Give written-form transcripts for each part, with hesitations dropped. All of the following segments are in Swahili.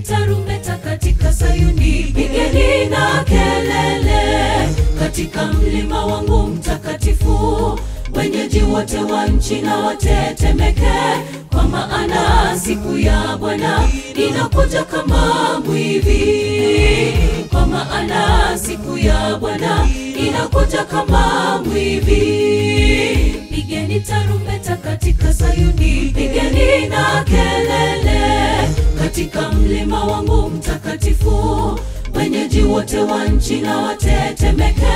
tarumbeta katika Sayuni, pigeni na kelele katika mlima wangu mtakatifu. Wenyeji wote wa nchi na watetemeke, kwa maana siku ya Bwana inakuja kama mwivi. Kwa maana siku ya Bwana inakuja kama mwivi. Pigeni tarumbeta katika Sayuni, pigeni na kelele katika mlima wangu mtakatifu. Wenyeji wote wa nchi na watetemeke,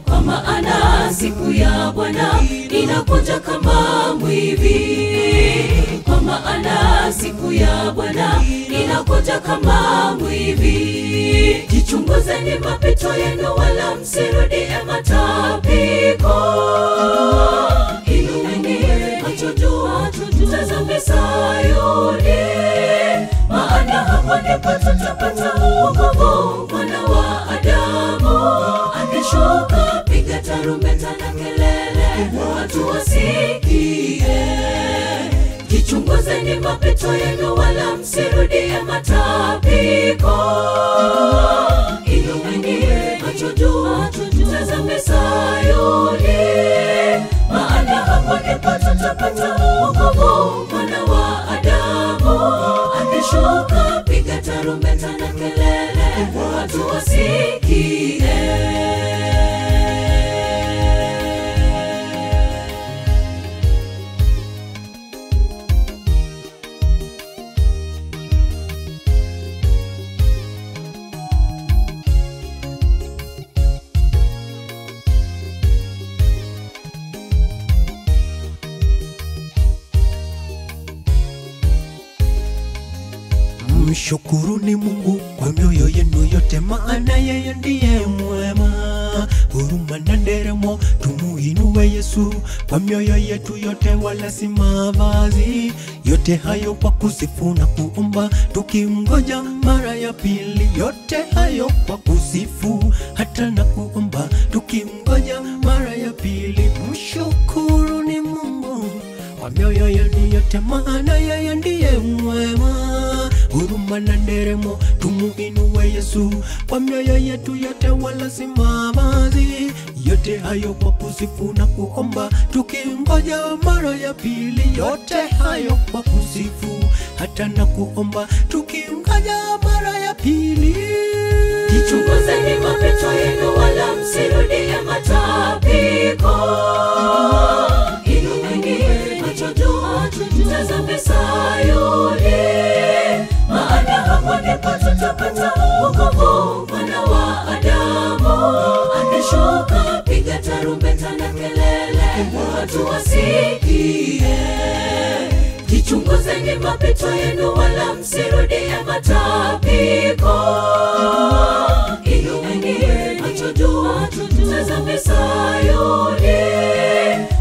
kwa maana siku ya Bwana inakuja kama mwivi. Kwa maana siku ya Bwana inakuja kama mwivi. Jichunguzeni mapito yenu, wala msirudie matapiko. Inueni macho juu, tazame Sayuni, maana hapo ndipo tutapata wokovu. Mwana wa Adamu akishuka, piga tarumbeta na kelele, watu wasikie. Jichunguzeni mapito yenu, wala msirudie matapiko. Inueni macho juu, tazame Sayuni, maana hapo ndipo tutapata wokovu. Mwana wa Adamu akishuka, piga tarumbeta na kelele, watu wasikie. Mshukuruni Mungu kwa mioyo yenu yote, maana yeye ndiye mwema. Huruma na nderemo tumuinue Yesu kwa mioyo yetu yote, wala si mavazi. Yote hayo kwa kusifu na kuomba, tukimgoja mara ya pili. Yote hayo kwa kusifu hata na kuomba, tukimgoja mara ya pili. Mshukuruni Mungu kwa mioyo yenu yote, maana yeye ndiye mwema. Huruma na nderemo tumuinue Yesu kwa mioyo yetu yote, wala si mavazi. Yote hayo kwa kusifu na kuomba, tukingoja mara ya pili. Yote hayo kwa kusifu hata na kuomba, tukingoja mara ya pili. Jichunguzeni mapito yenu, wala msirudie matapiko. Inueni macho juu, tazame Sayuni, maana hapo ndipo tutapata wokovu. Mwana wa Adamu akishuka, piga tarumbeta na kelele, watu wasikie. Jichunguzeni mapito yenu, wala msirudie matapiko. Inueni macho juu, tazame Sayuni,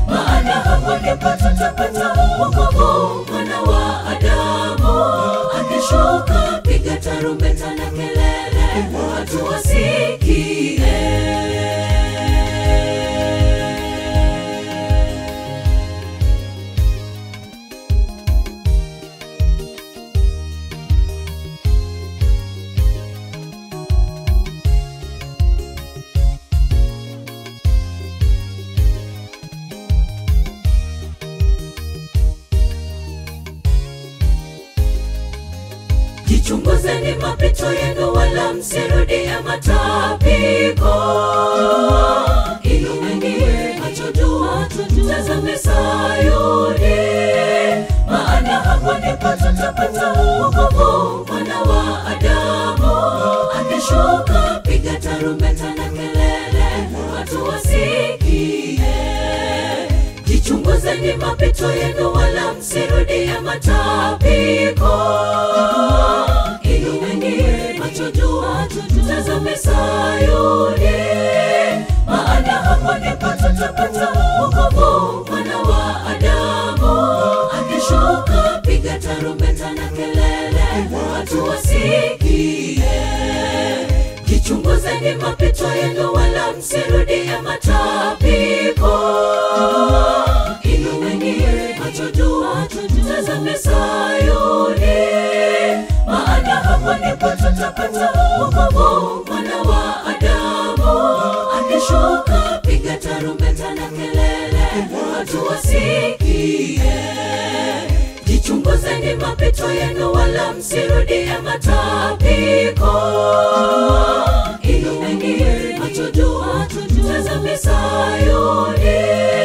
maana hapo ndipo tutapata wokovu. Mwana wa Adamu akishuka, piga tarumbeta na kelele, watu wasikie. Jichunguzeni mapito yenu, wala msirudie matapiko. Inueni macho juu, tazame Sayuni, maana hapo ndipo tutapata wokovu. Mwana wa Adamu akishuka, piga tarumbeta na kelele, watu wasikie. Jichunguzeni mapito yenu, wala msirudie matapiko. Inueni macho juu, tazame Sayuni, maana hapo ndipo tutapata wokovu. Mwana wa Adamu akishuka, piga tarumbeta na kelele, watu wasikie. Jichunguzeni mapito yenu, wala msirudie matapiko. Inueni macho juu, tazame Sayuni, maana hapo ndipo atapata wokovu mwana wa Adamu. Akishuka piga tarumbeta na kelele, watu wasikie. Jichunguzeni mapito yenu, wala msirudie matapiko. Inumeni macho juu, tazame Sayuni.